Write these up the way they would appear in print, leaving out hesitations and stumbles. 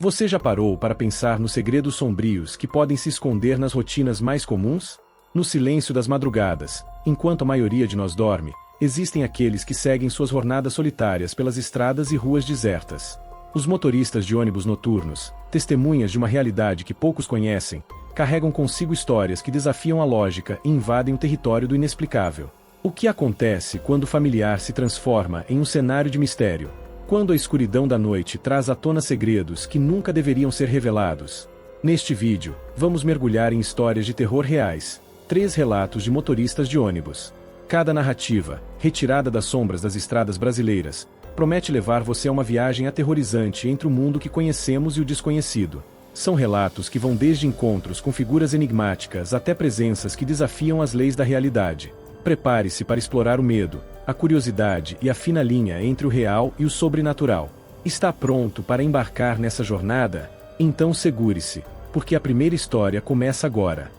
Você já parou para pensar nos segredos sombrios que podem se esconder nas rotinas mais comuns? No silêncio das madrugadas, enquanto a maioria de nós dorme, existem aqueles que seguem suas jornadas solitárias pelas estradas e ruas desertas. Os motoristas de ônibus noturnos, testemunhas de uma realidade que poucos conhecem, carregam consigo histórias que desafiam a lógica e invadem o território do inexplicável. O que acontece quando o familiar se transforma em um cenário de mistério? Quando a escuridão da noite traz à tona segredos que nunca deveriam ser revelados? Neste vídeo, vamos mergulhar em histórias de terror reais. 3 relatos de motoristas de ônibus. Cada narrativa, retirada das sombras das estradas brasileiras, promete levar você a uma viagem aterrorizante entre o mundo que conhecemos e o desconhecido. São relatos que vão desde encontros com figuras enigmáticas até presenças que desafiam as leis da realidade. Prepare-se para explorar o medo, a curiosidade e a fina linha entre o real e o sobrenatural. Está pronto para embarcar nessa jornada? Então segure-se, porque a primeira história começa agora.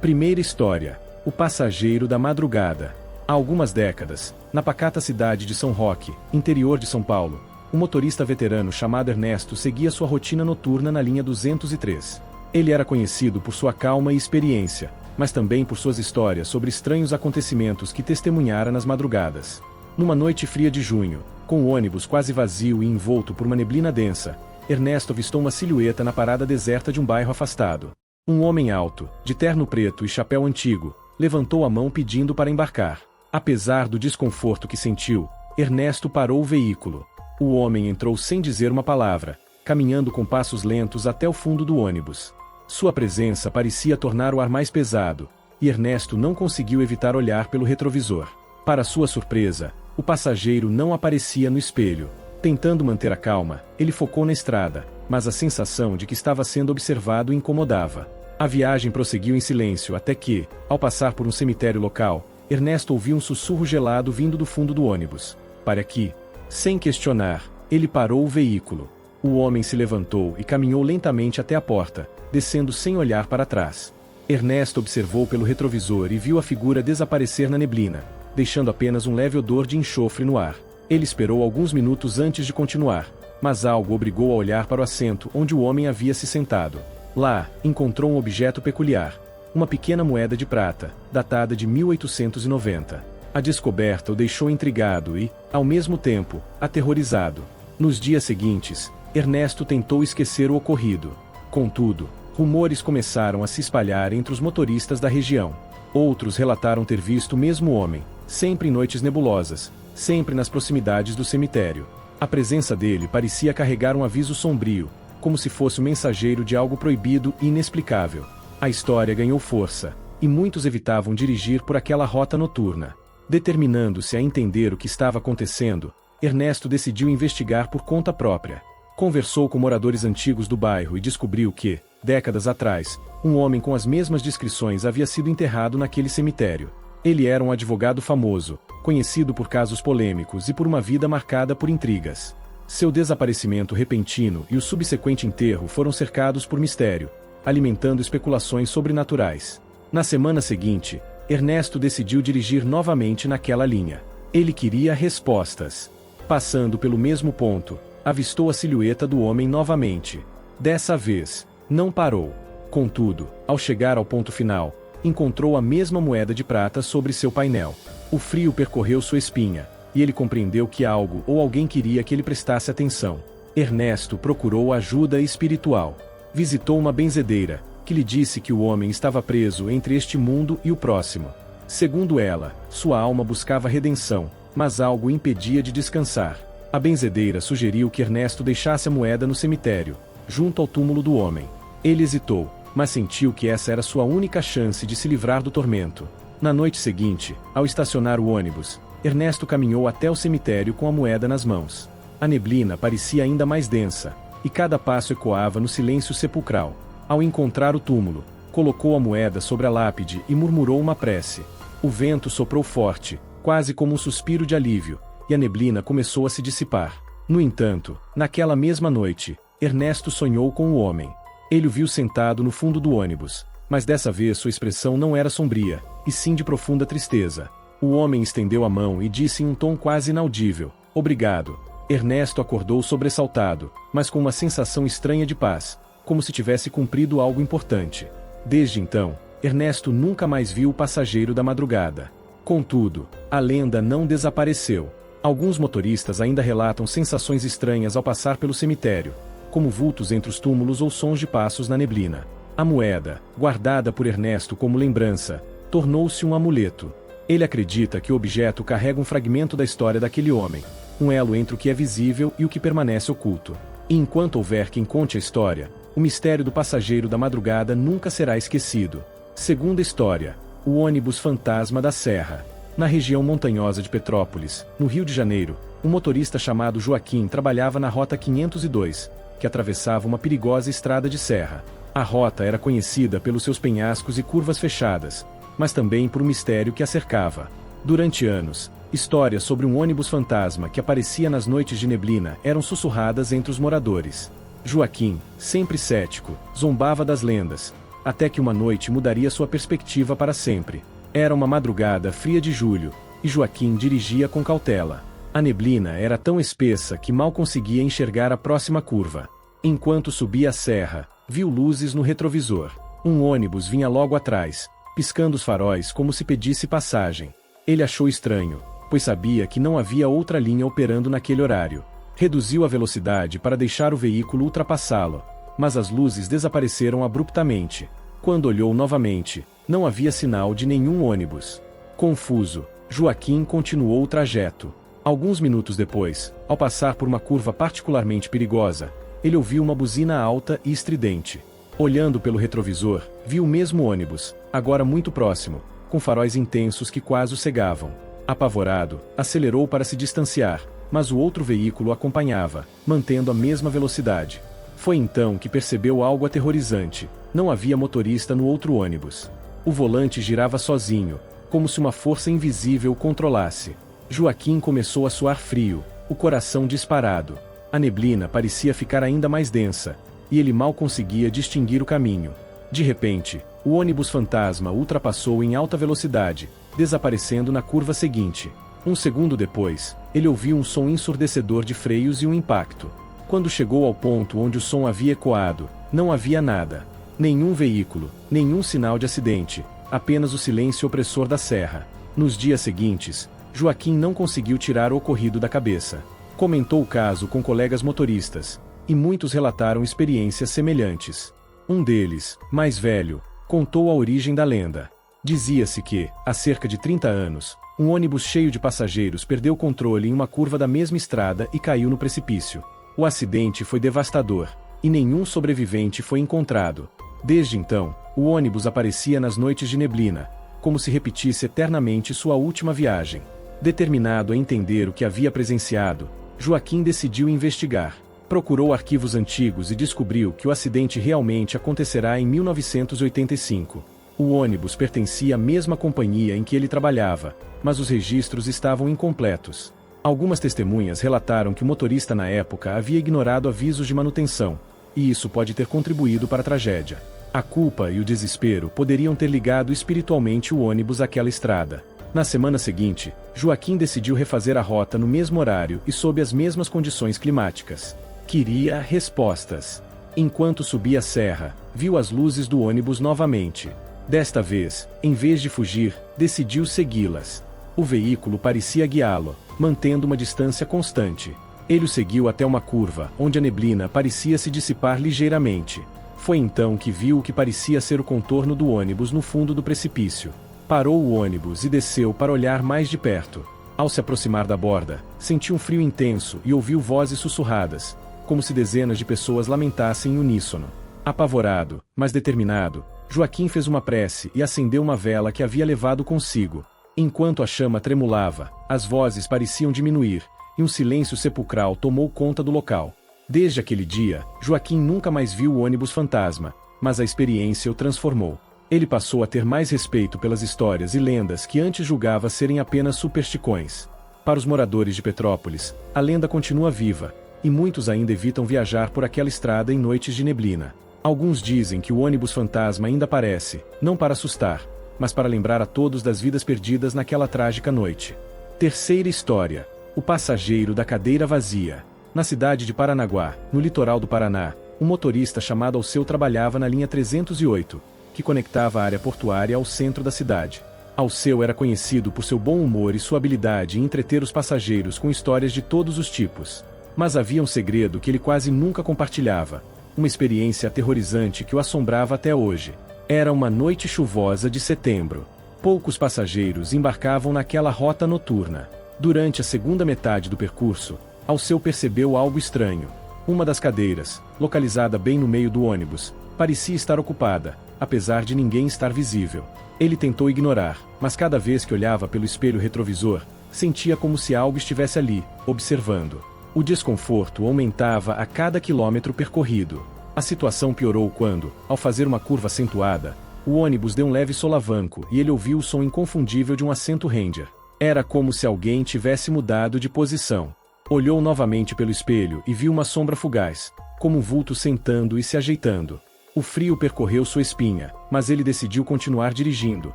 Primeira história: o passageiro da madrugada. Há algumas décadas, na pacata cidade de São Roque, interior de São Paulo, um motorista veterano chamado Ernesto seguia sua rotina noturna na linha 203. Ele era conhecido por sua calma e experiência, mas também por suas histórias sobre estranhos acontecimentos que testemunhara nas madrugadas. Numa noite fria de junho, com o ônibus quase vazio e envolto por uma neblina densa, Ernesto avistou uma silhueta na parada deserta de um bairro afastado. Um homem alto, de terno preto e chapéu antigo, levantou a mão pedindo para embarcar. Apesar do desconforto que sentiu, Ernesto parou o veículo. O homem entrou sem dizer uma palavra, caminhando com passos lentos até o fundo do ônibus. Sua presença parecia tornar o ar mais pesado, e Ernesto não conseguiu evitar olhar pelo retrovisor. Para sua surpresa, o passageiro não aparecia no espelho. Tentando manter a calma, ele focou na estrada, mas a sensação de que estava sendo observado o incomodava. A viagem prosseguiu em silêncio até que, ao passar por um cemitério local, Ernesto ouviu um sussurro gelado vindo do fundo do ônibus. Para aqui. Sem questionar, ele parou o veículo. O homem se levantou e caminhou lentamente até a porta, descendo sem olhar para trás. Ernesto observou pelo retrovisor e viu a figura desaparecer na neblina, deixando apenas um leve odor de enxofre no ar. Ele esperou alguns minutos antes de continuar, mas algo obrigou a olhar para o assento onde o homem havia se sentado. Lá, encontrou um objeto peculiar, uma pequena moeda de prata, datada de 1890. A descoberta o deixou intrigado e, ao mesmo tempo, aterrorizado. Nos dias seguintes, Ernesto tentou esquecer o ocorrido. Contudo, rumores começaram a se espalhar entre os motoristas da região. Outros relataram ter visto o mesmo homem, sempre em noites nebulosas, sempre nas proximidades do cemitério. A presença dele parecia carregar um aviso sombrio, como se fosse o mensageiro de algo proibido e inexplicável. A história ganhou força, e muitos evitavam dirigir por aquela rota noturna. Determinando-se a entender o que estava acontecendo, Ernesto decidiu investigar por conta própria. Conversou com moradores antigos do bairro e descobriu que, décadas atrás, um homem com as mesmas descrições havia sido enterrado naquele cemitério. Ele era um advogado famoso, conhecido por casos polêmicos e por uma vida marcada por intrigas. Seu desaparecimento repentino e o subsequente enterro foram cercados por mistério, alimentando especulações sobrenaturais. Na semana seguinte, Ernesto decidiu dirigir novamente naquela linha. Ele queria respostas. Passando pelo mesmo ponto, avistou a silhueta do homem novamente. Dessa vez, não parou. Contudo, ao chegar ao ponto final, encontrou a mesma moeda de prata sobre seu painel. O frio percorreu sua espinha, e ele compreendeu que algo ou alguém queria que ele prestasse atenção. Ernesto procurou ajuda espiritual. Visitou uma benzedeira, que lhe disse que o homem estava preso entre este mundo e o próximo. Segundo ela, sua alma buscava redenção, mas algo o impedia de descansar. A benzedeira sugeriu que Ernesto deixasse a moeda no cemitério, junto ao túmulo do homem. Ele hesitou, mas sentiu que essa era sua única chance de se livrar do tormento. Na noite seguinte, ao estacionar o ônibus, Ernesto caminhou até o cemitério com a moeda nas mãos. A neblina parecia ainda mais densa, e cada passo ecoava no silêncio sepulcral. Ao encontrar o túmulo, colocou a moeda sobre a lápide e murmurou uma prece. O vento soprou forte, quase como um suspiro de alívio, e a neblina começou a se dissipar. No entanto, naquela mesma noite, Ernesto sonhou com o homem. Ele o viu sentado no fundo do ônibus, mas dessa vez sua expressão não era sombria, e sim de profunda tristeza. O homem estendeu a mão e disse em um tom quase inaudível: "Obrigado. Ernesto acordou sobressaltado, mas com uma sensação estranha de paz, como se tivesse cumprido algo importante. Desde então, Ernesto nunca mais viu o passageiro da madrugada. Contudo, a lenda não desapareceu. Alguns motoristas ainda relatam sensações estranhas ao passar pelo cemitério, como vultos entre os túmulos ou sons de passos na neblina. A moeda, guardada por Ernesto como lembrança, tornou-se um amuleto. Ele acredita que o objeto carrega um fragmento da história daquele homem, um elo entre o que é visível e o que permanece oculto. E enquanto houver quem conte a história, o mistério do passageiro da madrugada nunca será esquecido. Segunda história: o ônibus fantasma da Serra. Na região montanhosa de Petrópolis, no Rio de Janeiro, um motorista chamado Joaquim trabalhava na Rota 502, que atravessava uma perigosa estrada de serra. A rota era conhecida pelos seus penhascos e curvas fechadas, mas também por um mistério que a cercava. Durante anos, histórias sobre um ônibus fantasma que aparecia nas noites de neblina eram sussurradas entre os moradores. Joaquim, sempre cético, zombava das lendas, até que uma noite mudaria sua perspectiva para sempre. Era uma madrugada fria de julho, e Joaquim dirigia com cautela. A neblina era tão espessa que mal conseguia enxergar a próxima curva. Enquanto subia a serra, viu luzes no retrovisor. Um ônibus vinha logo atrás, piscando os faróis como se pedisse passagem. Ele achou estranho, pois sabia que não havia outra linha operando naquele horário. Reduziu a velocidade para deixar o veículo ultrapassá-lo, mas as luzes desapareceram abruptamente. Quando olhou novamente, não havia sinal de nenhum ônibus. Confuso, Joaquim continuou o trajeto. Alguns minutos depois, ao passar por uma curva particularmente perigosa, ele ouviu uma buzina alta e estridente. Olhando pelo retrovisor, viu o mesmo ônibus, agora muito próximo, com faróis intensos que quase o cegavam. Apavorado, acelerou para se distanciar, mas o outro veículo o acompanhava, mantendo a mesma velocidade. Foi então que percebeu algo aterrorizante: não havia motorista no outro ônibus. O volante girava sozinho, como se uma força invisível o controlasse. Joaquim começou a suar frio, o coração disparado. A neblina parecia ficar ainda mais densa, e ele mal conseguia distinguir o caminho. De repente, o ônibus fantasma ultrapassou em alta velocidade, desaparecendo na curva seguinte. Um segundo depois, ele ouviu um som ensurdecedor de freios e um impacto. Quando chegou ao ponto onde o som havia ecoado, não havia nada. Nenhum veículo, nenhum sinal de acidente, apenas o silêncio opressor da serra. Nos dias seguintes, Joaquim não conseguiu tirar o ocorrido da cabeça. Comentou o caso com colegas motoristas, e muitos relataram experiências semelhantes. Um deles, mais velho, contou a origem da lenda. Dizia-se que, há cerca de 30 anos, um ônibus cheio de passageiros perdeu o controle em uma curva da mesma estrada e caiu no precipício. O acidente foi devastador, e nenhum sobrevivente foi encontrado. Desde então, o ônibus aparecia nas noites de neblina, como se repetisse eternamente sua última viagem. Determinado a entender o que havia presenciado, Joaquim decidiu investigar. Procurou arquivos antigos e descobriu que o acidente realmente acontecerá em 1985. O ônibus pertencia à mesma companhia em que ele trabalhava, mas os registros estavam incompletos. Algumas testemunhas relataram que o motorista na época havia ignorado avisos de manutenção, e isso pode ter contribuído para a tragédia. A culpa e o desespero poderiam ter ligado espiritualmente o ônibus àquela estrada. Na semana seguinte, Joaquim decidiu refazer a rota no mesmo horário e sob as mesmas condições climáticas. Queria respostas. Enquanto subia a serra, viu as luzes do ônibus novamente. Desta vez, em vez de fugir, decidiu segui-las. O veículo parecia guiá-lo, mantendo uma distância constante. Ele o seguiu até uma curva, onde a neblina parecia se dissipar ligeiramente. Foi então que viu o que parecia ser o contorno do ônibus no fundo do precipício. Parou o ônibus e desceu para olhar mais de perto. Ao se aproximar da borda, sentiu um frio intenso e ouviu vozes sussurradas, como se dezenas de pessoas lamentassem em uníssono. Apavorado, mas determinado, Joaquim fez uma prece e acendeu uma vela que havia levado consigo. Enquanto a chama tremulava, as vozes pareciam diminuir, e um silêncio sepulcral tomou conta do local. Desde aquele dia, Joaquim nunca mais viu o ônibus fantasma, mas a experiência o transformou. Ele passou a ter mais respeito pelas histórias e lendas que antes julgava serem apenas superstições. Para os moradores de Petrópolis, a lenda continua viva, e muitos ainda evitam viajar por aquela estrada em noites de neblina. Alguns dizem que o ônibus fantasma ainda aparece, não para assustar, mas para lembrar a todos das vidas perdidas naquela trágica noite. Terceira história: O passageiro da cadeira vazia. Na cidade de Paranaguá, no litoral do Paraná, um motorista chamado Alceu trabalhava na linha 308, que conectava a área portuária ao centro da cidade. Alceu era conhecido por seu bom humor e sua habilidade em entreter os passageiros com histórias de todos os tipos. Mas havia um segredo que ele quase nunca compartilhava, uma experiência aterrorizante que o assombrava até hoje. Era uma noite chuvosa de setembro. Poucos passageiros embarcavam naquela rota noturna. Durante a segunda metade do percurso, Alceu percebeu algo estranho. Uma das cadeiras, localizada bem no meio do ônibus, parecia estar ocupada, apesar de ninguém estar visível. Ele tentou ignorar, mas cada vez que olhava pelo espelho retrovisor, sentia como se algo estivesse ali, observando. O desconforto aumentava a cada quilômetro percorrido. A situação piorou quando, ao fazer uma curva acentuada, o ônibus deu um leve solavanco e ele ouviu o som inconfundível de um assento Ranger. Era como se alguém tivesse mudado de posição. Olhou novamente pelo espelho e viu uma sombra fugaz, como um vulto sentando e se ajeitando. O frio percorreu sua espinha, mas ele decidiu continuar dirigindo,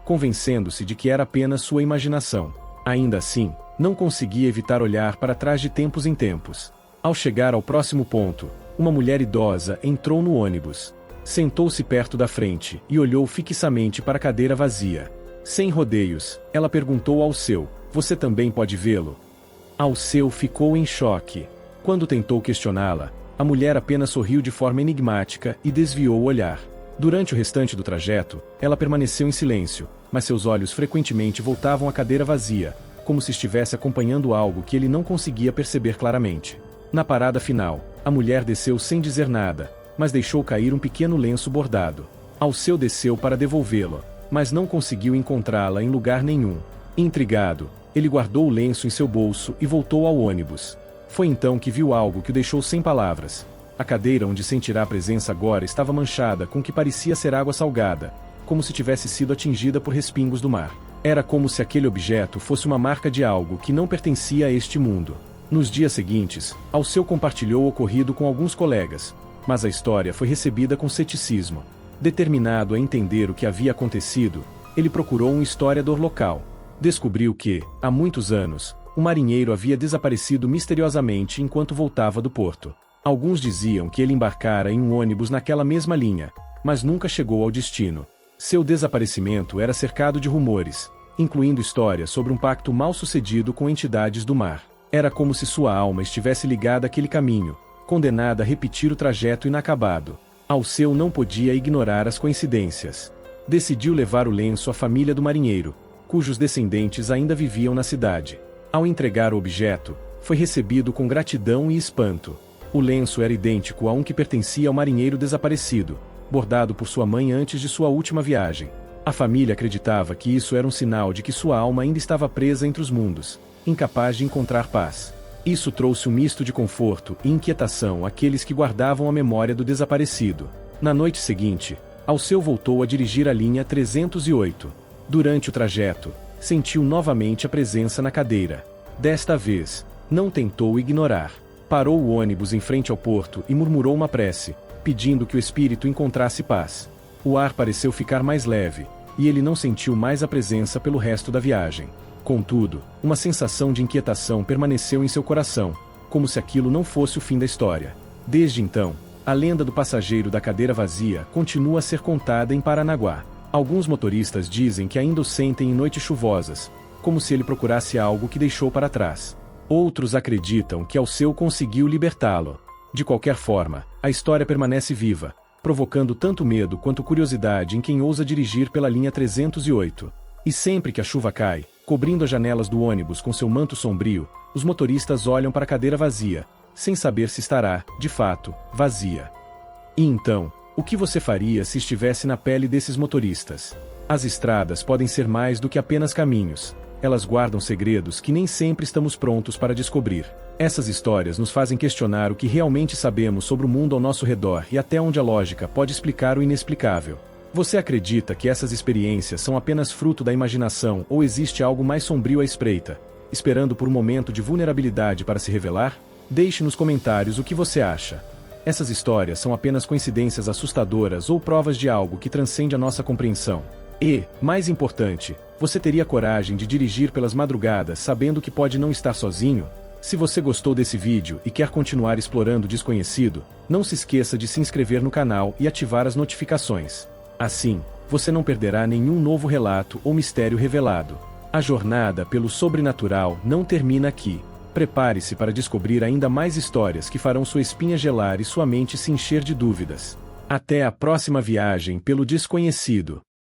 convencendo-se de que era apenas sua imaginação. Ainda assim, não conseguia evitar olhar para trás de tempos em tempos. Ao chegar ao próximo ponto, uma mulher idosa entrou no ônibus. Sentou-se perto da frente e olhou fixamente para a cadeira vazia. Sem rodeios, ela perguntou ao Alceu: "Você também pode vê-lo?" Alceu ficou em choque. Quando tentou questioná-la, a mulher apenas sorriu de forma enigmática e desviou o olhar. Durante o restante do trajeto, ela permaneceu em silêncio, mas seus olhos frequentemente voltavam à cadeira vazia, como se estivesse acompanhando algo que ele não conseguia perceber claramente. Na parada final, a mulher desceu sem dizer nada, mas deixou cair um pequeno lenço bordado. Alceu desceu para devolvê-lo, mas não conseguiu encontrá-la em lugar nenhum. Intrigado, ele guardou o lenço em seu bolso e voltou ao ônibus. Foi então que viu algo que o deixou sem palavras. A cadeira onde sentirá a presença agora estava manchada com o que parecia ser água salgada, como se tivesse sido atingida por respingos do mar. Era como se aquele objeto fosse uma marca de algo que não pertencia a este mundo. Nos dias seguintes, Alceu compartilhou o ocorrido com alguns colegas, mas a história foi recebida com ceticismo. Determinado a entender o que havia acontecido, ele procurou um historiador local. Descobriu que, há muitos anos, um marinheiro havia desaparecido misteriosamente enquanto voltava do porto. Alguns diziam que ele embarcara em um ônibus naquela mesma linha, mas nunca chegou ao destino. Seu desaparecimento era cercado de rumores, incluindo histórias sobre um pacto mal-sucedido com entidades do mar. Era como se sua alma estivesse ligada àquele caminho, condenada a repetir o trajeto inacabado. Alceu não podia ignorar as coincidências. Decidiu levar o lenço à família do marinheiro, cujos descendentes ainda viviam na cidade. Ao entregar o objeto, foi recebido com gratidão e espanto. O lenço era idêntico a um que pertencia ao marinheiro desaparecido, bordado por sua mãe antes de sua última viagem. A família acreditava que isso era um sinal de que sua alma ainda estava presa entre os mundos, incapaz de encontrar paz. Isso trouxe um misto de conforto e inquietação àqueles que guardavam a memória do desaparecido. Na noite seguinte, Alceu voltou a dirigir a linha 308. Durante o trajeto, sentiu novamente a presença na cadeira. Desta vez, não tentou ignorar. Parou o ônibus em frente ao porto e murmurou uma prece, pedindo que o espírito encontrasse paz. O ar pareceu ficar mais leve, e ele não sentiu mais a presença pelo resto da viagem. Contudo, uma sensação de inquietação permaneceu em seu coração, como se aquilo não fosse o fim da história. Desde então, a lenda do passageiro da cadeira vazia continua a ser contada em Paranaguá. Alguns motoristas dizem que ainda o sentem em noites chuvosas, como se ele procurasse algo que deixou para trás. Outros acreditam que Alceu conseguiu libertá-lo. De qualquer forma, a história permanece viva, provocando tanto medo quanto curiosidade em quem ousa dirigir pela linha 308. E sempre que a chuva cai, cobrindo as janelas do ônibus com seu manto sombrio, os motoristas olham para a cadeira vazia, sem saber se estará, de fato, vazia. E então, o que você faria se estivesse na pele desses motoristas? As estradas podem ser mais do que apenas caminhos. Elas guardam segredos que nem sempre estamos prontos para descobrir. Essas histórias nos fazem questionar o que realmente sabemos sobre o mundo ao nosso redor e até onde a lógica pode explicar o inexplicável. Você acredita que essas experiências são apenas fruto da imaginação ou existe algo mais sombrio à espreita, esperando por um momento de vulnerabilidade para se revelar? Deixe nos comentários o que você acha. Essas histórias são apenas coincidências assustadoras ou provas de algo que transcende a nossa compreensão? E, mais importante, Você teria coragem de dirigir pelas madrugadas sabendo que pode não estar sozinho? Se você gostou desse vídeo e quer continuar explorando o desconhecido, não se esqueça de se inscrever no canal e ativar as notificações. Assim, você não perderá nenhum novo relato ou mistério revelado. A jornada pelo sobrenatural não termina aqui. Prepare-se para descobrir ainda mais histórias que farão sua espinha gelar e sua mente se encher de dúvidas. Até a próxima viagem pelo desconhecido.